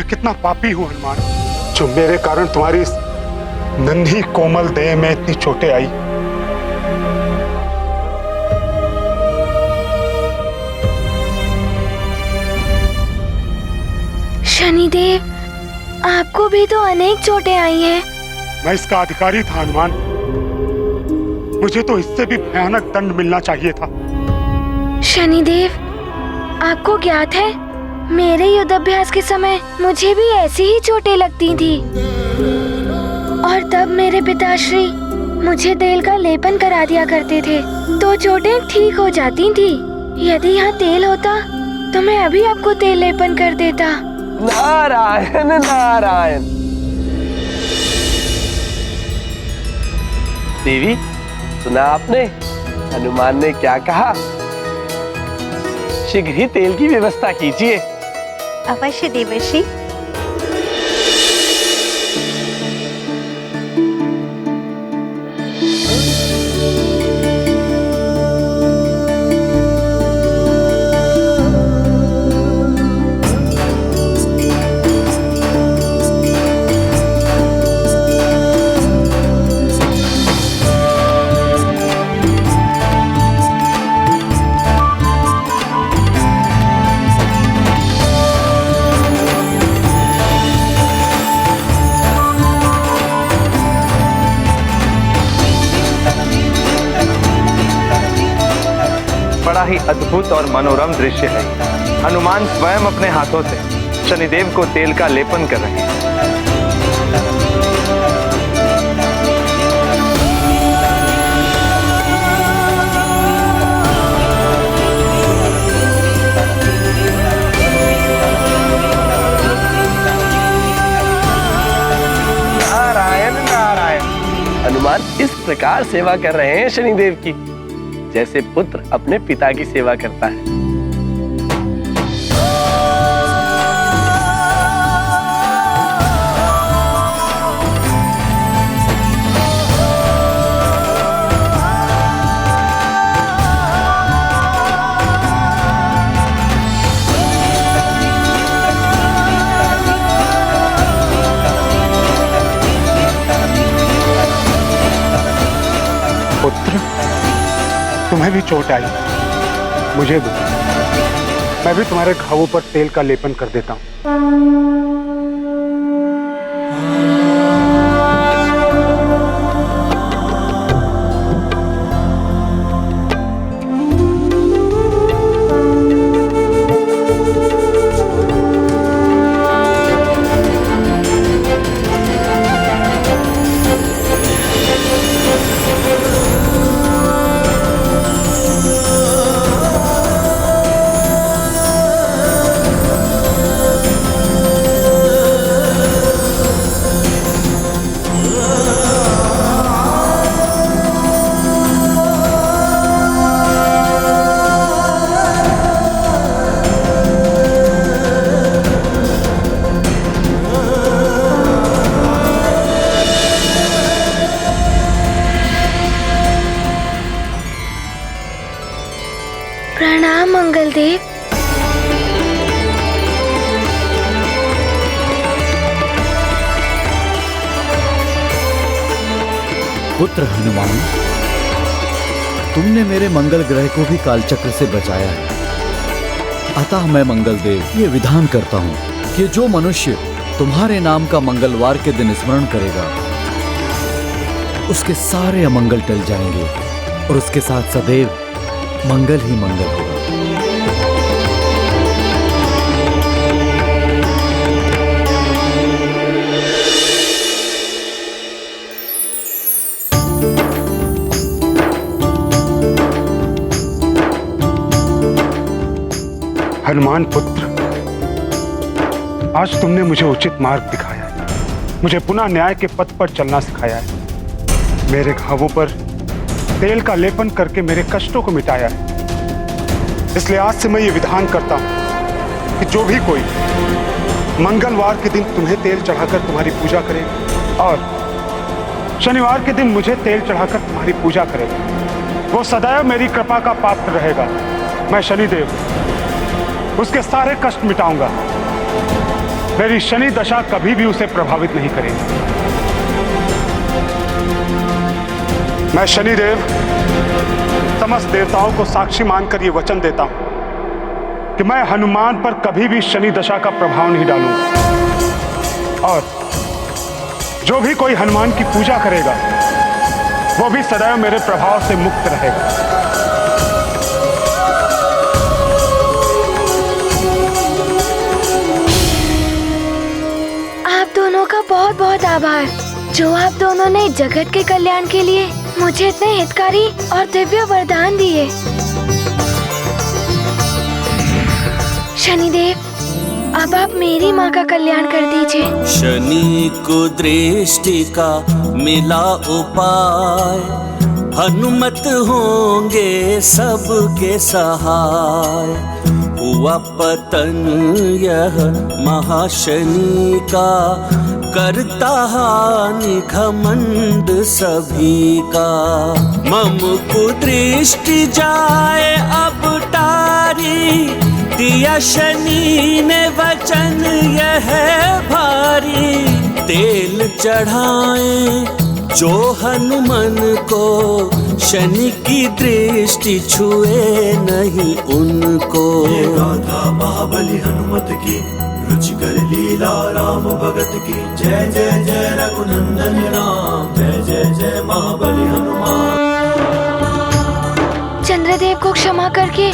कितना पापी हूं हनुमान, जो मेरे कारण तुम्हारी इस नन्ही कोमल देह में इतनी चोटें आई। शनिदेव, आपको भी तो अनेक चोटें आई हैं। मैं इसका अधिकारी था हनुमान, मुझे तो इससे भी भयानक दंड मिलना चाहिए था। शनिदेव, आपको ज्ञात है मेरे युद्धाभ्यास के समय मुझे भी ऐसी ही चोटें लगती थी, और तब मेरे पिताश्री मुझे तेल का लेपन करा दिया करते थे तो चोटें ठीक हो जाती थी। यदि यहाँ तेल होता तो मैं अभी आपको तेल लेपन कर देता। नारायण नारायण। देवी, सुना आपने हनुमान ने क्या कहा? शीघ्र ही तेल की व्यवस्था कीजिए। अवश्य देवर्षि। बड़ा ही अद्भुत और मनोरम दृश्य है। हनुमान स्वयं अपने हाथों से शनिदेव को तेल का लेपन कर रहे हैं। नारायण नारायण। हनुमान इस प्रकार सेवा कर रहे हैं शनिदेव की, जैसे पुत्र अपने पिता की सेवा करता है। पुत्र, तुम्हें भी चोट आई, मुझे दो, मैं भी तुम्हारे घावों पर तेल का लेपन कर देता हूँ। प्रणाम मंगलदेव। पुत्र हनुमान, तुमने मेरे मंगल ग्रह को भी कालचक्र से बचाया है। अतः मैं मंगलदेव ये विधान करता हूँ कि जो मनुष्य तुम्हारे नाम का मंगलवार के दिन स्मरण करेगा उसके सारे अमंगल टल जाएंगे और उसके साथ सदैव मंगल ही मंगल होगा। हनुमान पुत्र, आज तुमने मुझे उचित मार्ग दिखाया है, मुझे पुनः न्याय के पथ पर चलना सिखाया है, मेरे घावों पर तेल का लेपन करके मेरे कष्टों को मिटाया है। इसलिए आज से मैं ये विधान करता हूं कि जो भी कोई मंगलवार के दिन तुम्हें तेल चढ़ाकर तुम्हारी पूजा करे और शनिवार के दिन मुझे तेल चढ़ाकर तुम्हारी पूजा करेगा, वो सदैव मेरी कृपा का पात्र रहेगा। मैं शनिदेव उसके सारे कष्ट मिटाऊंगा। मेरी शनि दशा कभी भी उसे प्रभावित नहीं करेगी। मैं शनिदेव समस्त देवताओं को साक्षी मानकर यह वचन देता हूं कि मैं हनुमान पर कभी भी शनि दशा का प्रभाव नहीं डालूंगा, और जो भी कोई हनुमान की पूजा करेगा वो भी सदैव मेरे प्रभाव से मुक्त रहेगा। आप दोनों का बहुत बहुत आभार, जो आप दोनों ने जगत के कल्याण के लिए मुझे इतने हितकारी और दिव्य वरदान दिए। शनिदेव, अब आप मेरी माँ का कल्याण कर दीजिए। शनि को दृष्टि का मिला उपाय, हनुमत होंगे सबके सहाय। हुआ पतन यह महाशनि का, करता हानि घमंड सभी का। मम कुदृष्टि जाए अब टारी, दिया शनि ने वचन यह भारी। तेल चढ़ाए जो हनुमान को, शनि की दृष्टि छुए नहीं उनको। ये गाथा महाबली हनुमत की, रुचिकर लीला राम भगत की। जय जय जय रघुनंदन राम, जय जय जय महाबली हनुमान। चंद्रदेव को क्षमा करके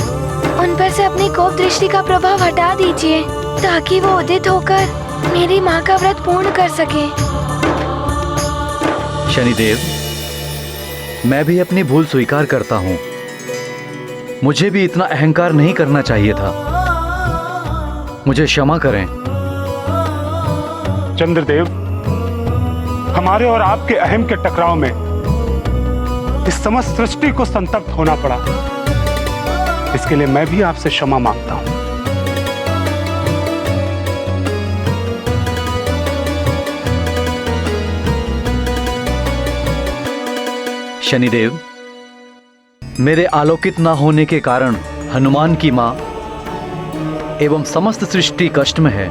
उन पर से अपनी कोप दृष्टि का प्रभाव हटा दीजिए, ताकि वो उदित होकर मेरी माँ का व्रत पूर्ण कर सके। शनिदेव, मैं भी अपनी भूल स्वीकार करता हूँ। मुझे भी इतना अहंकार नहीं करना चाहिए था। मुझे क्षमा करें। चंद्रदेव, हमारे और आपके अहम के टकराव में इस समस्त सृष्टि को संतप्त होना पड़ा। इसके लिए मैं भी आपसे क्षमा मांगता हूं। शनिदेव, मेरे आलोकित न होने के कारण हनुमान की मां एवं समस्त सृष्टि कष्ट में है।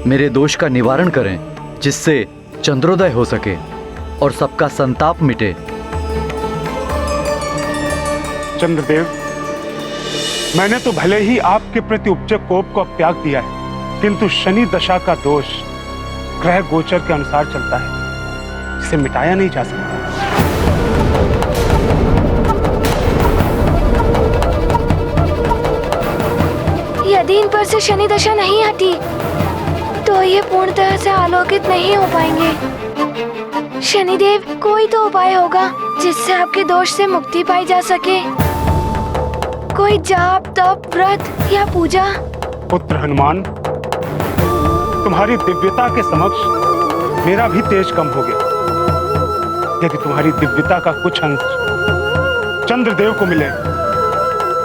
मेरे दोष का निवारण करें, जिससे चंद्रोदय हो सके और सबका संताप मिटे। चंद्रदेव, मैंने तो भले ही आपके प्रति उपजे कोप को अब त्याग दिया है, किंतु शनि दशा का दोष ग्रह गोचर के अनुसार चलता है, इसे मिटाया नहीं जा सकता। यदि इन पर से शनि दशा नहीं हटी तो ये पूर्णतः से आलोकित नहीं हो पाएंगे। शनिदेव, कोई तो उपाय होगा जिससे आपके दोष से मुक्ति पाई जा सके। कोई जाप, तप, व्रत या पूजा। पुत्र हनुमान, तुम्हारी दिव्यता के समक्ष मेरा भी तेज कम हो गया। यदि तुम्हारी दिव्यता का कुछ अंश चंद्रदेव को मिले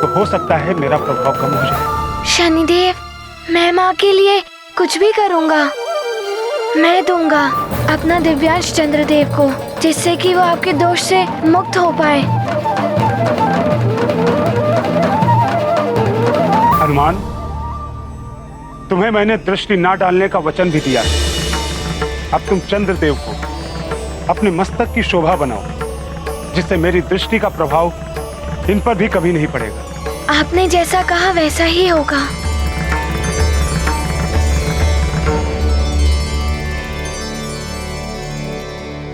तो हो सकता है मेरा प्रभाव कम हो जाए। शनिदेव, मैं माँ के लिए कुछ भी करूँगा। मैं दूंगा अपना दिव्यांश चंद्रदेव को, जिससे कि वो आपके दोष से मुक्त हो पाए। हनुमान, तुम्हें मैंने दृष्टि ना डालने का वचन भी दिया है। अब तुम चंद्रदेव को अपने मस्तक की शोभा बनाओ, जिससे मेरी दृष्टि का प्रभाव इन पर भी कभी नहीं पड़ेगा। आपने जैसा कहा वैसा ही होगा।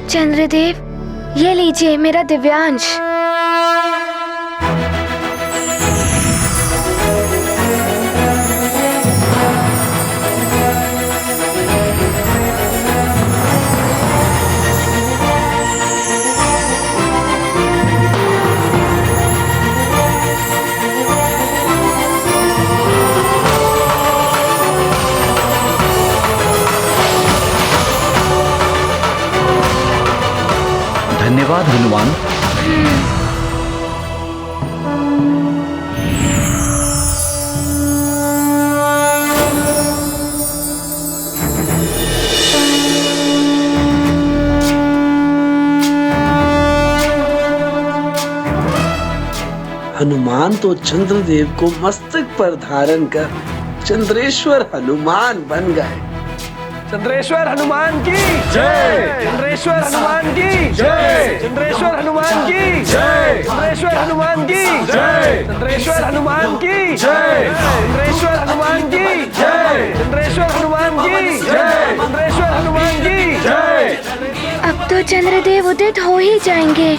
चंद्रदेव, ये लीजिए मेरा दिव्यांश। धन्यवाद हनुमान। हनुमान तो चंद्रदेव को मस्तक पर धारण कर चंद्रेश्वर हनुमान बन गए। चंद्रेश्वर हनुमान की जय। चंद्रेश्वर हनुमान की जय। चंद्रेश्वर हनुमान की जय। चंद्रेश्वर हनुमान की जय। चंद्रेश्वर हनुमान की जय। चंद्रेश्वर हनुमान की जय। चंद्रेश्वर हनुमान की जय। चंद्रेश्वर हनुमान की जय। अब तो चंद्रदेव उदित हो ही जाएंगे।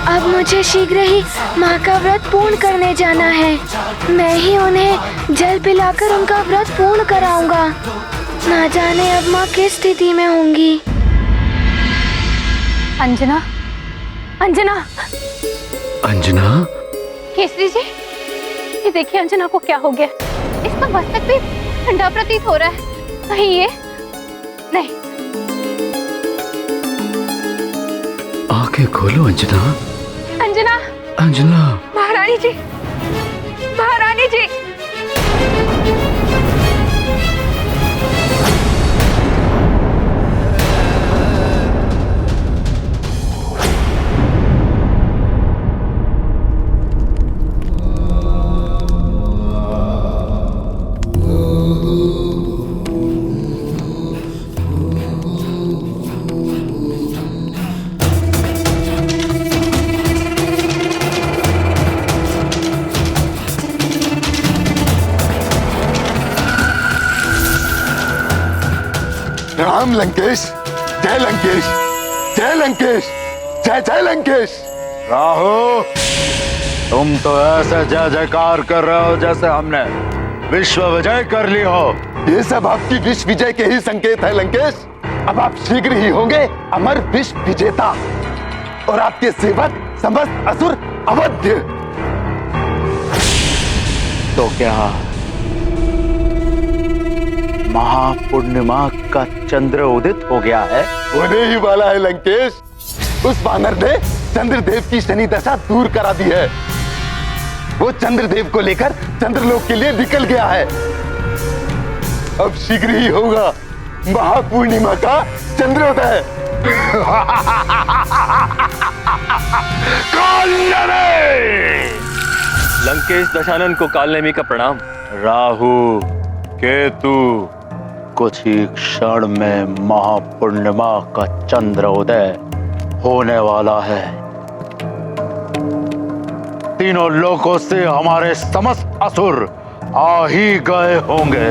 अब मुझे शीघ्र ही माँ का व्रत पूर्ण करने जाना है। मैं ही उन्हें जल पिलाकर उनका व्रत पूर्ण कराऊंगा। ना जाने अब माँ किस स्थिति में होंगी। अंजना, अंजना, अंजना, केसरी जी, ये देखिए अंजना को क्या हो गया। इसका मस्तक भी ठंडा प्रतीत हो रहा है। कहीं ये नहीं। आंखें खोलो अंजना। अंजना, अंजना, महारानी जी, महारानी जी। राम लंकेश, जय लंकेश, जय लंकेश, जय जय लंकेश। राहु, तुम तो ऐसे जय जयकार कर रहे हो जैसे हमने विश्व विजय कर ली हो। ये सब आपकी विश्व विजय के ही संकेत है लंकेश। अब आप शीघ्र ही होंगे अमर विश्व विजेता और आपके सेवक समस्त असुर अवध्य। तो क्या महापूर्णिमा का चंद्र उदित हो गया है? होने ही वाला है लंकेश। उस वानर ने चंद्रदेव की शनि दशा दूर करा दी है। वो चंद्रदेव को लेकर चंद्रलोक के लिए निकल गया है। अब शीघ्र ही होगा महापूर्णिमा का चंद्रोदय। लंकेश दशानन को कालनेमी का प्रणाम। राहु, केतु, कुछ ही क्षण में महापूर्णिमा का चंद्रोदय होने वाला है। तीनों लोकों से हमारे समस्त असुर आ ही गए होंगे।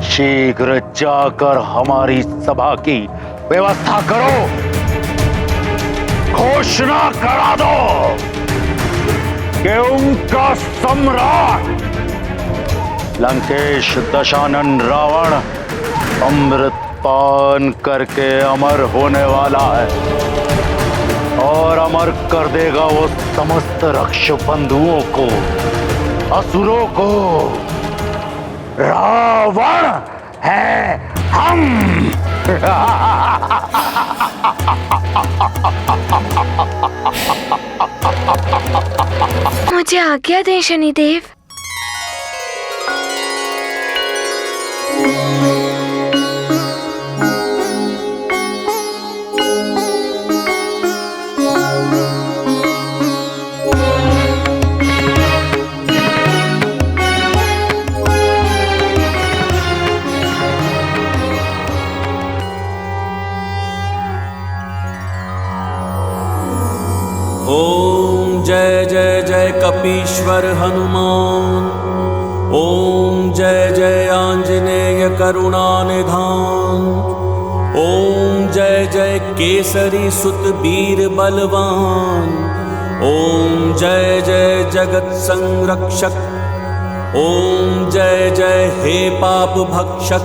शीघ्र जाकर हमारी सभा की व्यवस्था करो। घोषणा करा दो कि उनका सम्राट लंकेश दशानन रावण अमृत पान करके अमर होने वाला है और अमर कर देगा वो समस्त रक्ष बंधुओं को, असुरों को। रावण है हम। मुझे आज्ञा दें शनिदेव। ओम जय जय जय कपीश्वर हनुमान। ओम जय जय आंजनेय करुणानिधान। ओम जय जय केसरी सुत वीर बलवान। ओम जय जय जगत संरक्षक। ओम जय जय हे पाप भक्षक।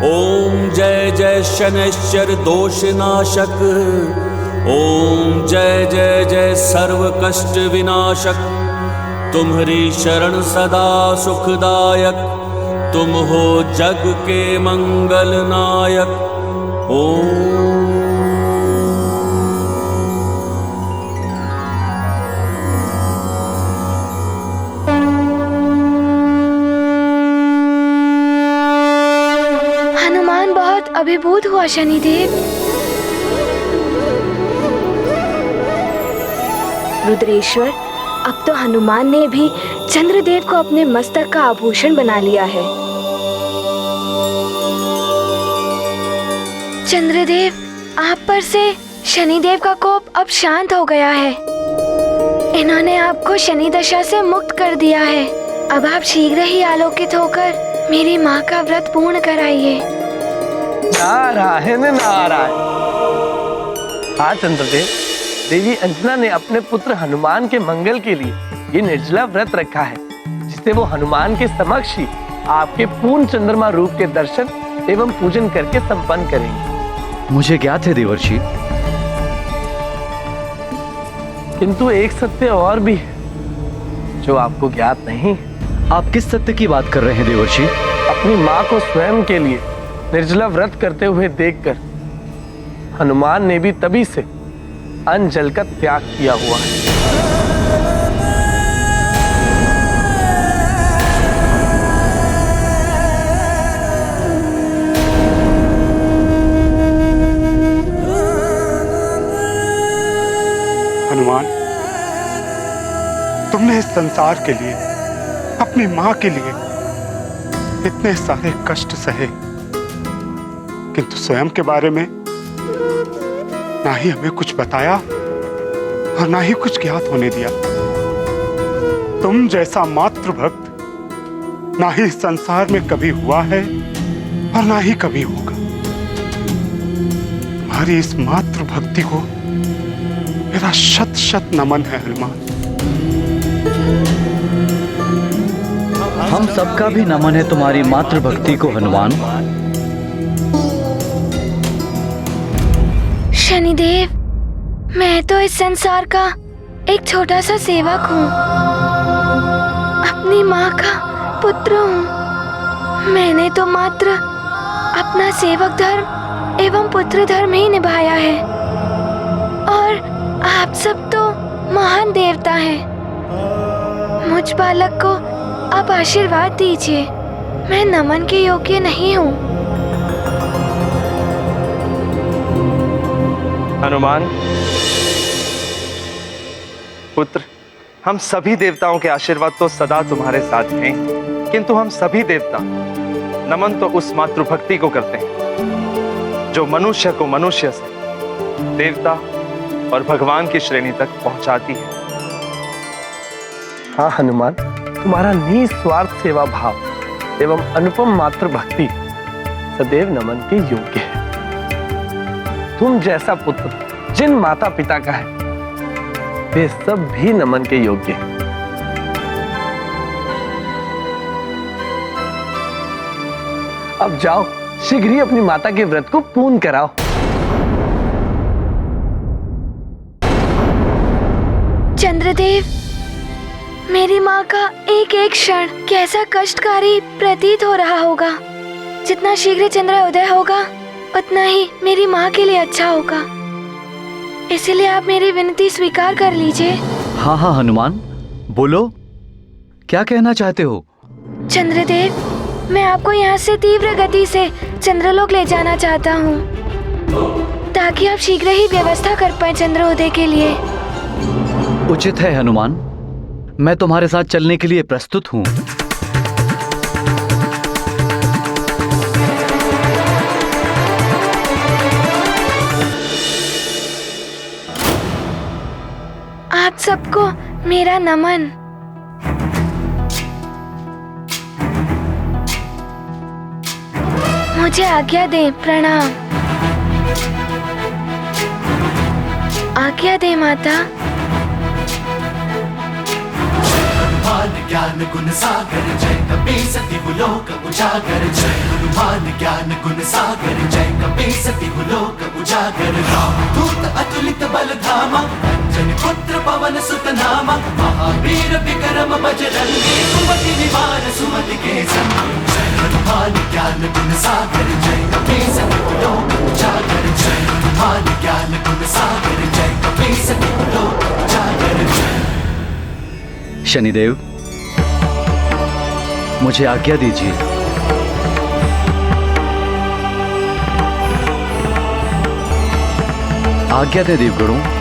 ओम जय जय शनैश्चर दोषनाशक। ओम जय जय जय सर्व कष्ट विनाशक। तुम्हारी शरण सदा सुखदायक। तुम हो जग के मंगल नायक। ओम हनुमान बहुत अभिभूत हुआ शनिदेव। रुद्रेश्वर, अब तो हनुमान ने भी चंद्रदेव को अपने मस्तक का आभूषण बना लिया है। चंद्रदेव, आप पर से शनिदेव का कोप अब शांत हो गया है। इन्होंने आपको शनि दशा से मुक्त कर दिया है। अब आप शीघ्र ही आलोकित होकर मेरी माँ का व्रत पूर्ण कराइए। नारायण नारायण। हाँ चंद्रदेव, देवी अंजना ने अपने पुत्र हनुमान के मंगल के लिए ये निर्जला व्रत रखा है, जिससे वो हनुमान के समक्ष ही आपके पूर्ण चंद्रमा रूप के दर्शन एवं पूजन करके संपन्न करेंगे। मुझे ज्ञात है देवर्षि, किंतु एक सत्य और भी है जो आपको ज्ञात नहीं। आप किस सत्य की बात कर रहे हैं देवर्षि? अपनी माँ को स्वयं के लिए निर्जला व्रत करते हुए देखकर हनुमान ने भी तभी से अन्न जल का त्याग किया हुआ है। हनुमान, तुमने इस संसार के लिए, अपनी मां के लिए इतने सारे कष्ट सहे, किंतु स्वयं के बारे में ना ही हमें कुछ बताया और ना ही कुछ ज्ञात होने दिया। तुम जैसा मातृभक्त ना ही इस संसार में कभी हुआ है और ना ही कभी होगा। तुम्हारी इस मातृभक्ति को मेरा शत शत नमन है हनुमान। हम सबका भी नमन है तुम्हारी मातृभक्ति को हनुमान। शनिदेव, मैं तो इस संसार का एक छोटा सा सेवक हूँ, अपनी माँ का पुत्र हूँ। मैंने तो मात्र अपना सेवक धर्म एवं पुत्र धर्म ही निभाया है, और आप सब तो महान देवता हैं। मुझ बालक को आप आशीर्वाद दीजिए, मैं नमन के योग्य नहीं हूँ। हनुमान पुत्र, हम सभी देवताओं के आशीर्वाद तो सदा तुम्हारे साथ हैं, किंतु हम सभी देवता नमन तो उस मातृभक्ति को करते हैं जो मनुष्य को मनुष्य से देवता और भगवान की श्रेणी तक पहुंचाती है। हाँ हनुमान, तुम्हारा निस्वार्थ सेवा भाव एवं अनुपम मातृभक्ति सदैव नमन के योग्य है। तुम जैसा पुत्र जिन माता पिता का है, वे सब भी नमन के योग्य हैं। अब जाओ, शीघ्र ही अपनी माता के व्रत को पूर्ण कराओ। चंद्रदेव, मेरी माँ का एक एक क्षण कैसा कष्टकारी प्रतीत हो रहा होगा। जितना शीघ्र चंद्रोदय होगा उतना ही मेरी माँ के लिए अच्छा होगा। इसलिए आप मेरी विनती स्वीकार कर लीजिए। हाँ हाँ हनुमान, बोलो, क्या कहना चाहते हो? चंद्रदेव, मैं आपको यहाँ से तीव्र गति से चंद्रलोक ले जाना चाहता हूँ, ताकि आप शीघ्र ही व्यवस्था कर पाए चंद्रोदय के लिए। उचित है हनुमान, मैं तुम्हारे साथ चलने के लिए प्रस्तुत हूँ। आप सबको मेरा नमन। मुझे आज्ञा दें, प्रणाम। आज्ञा दें माता। हनुमान ज्ञान गुण सागर जय कपीस तिहु लोक उजागर। जय हनुमान ज्ञान गुण सागर जय कपीस तिहु लोक उजागर। राम दूत अतुलित बल धामा, अंजनी पुत्र पवन सुत नामा। महावीर विक्रम बजरंगी, सुमति निवार सुमति के संगी। जय हनुमान ज्ञान गुण सागर जय कपीस तिहु लोक उजागर। जय हनुमान ज्ञान गुण सागर जय कपीस तिहु लोक उजागर। शनिदेव, मुझे आज्ञा दीजिए। आज्ञा दे देवगणों।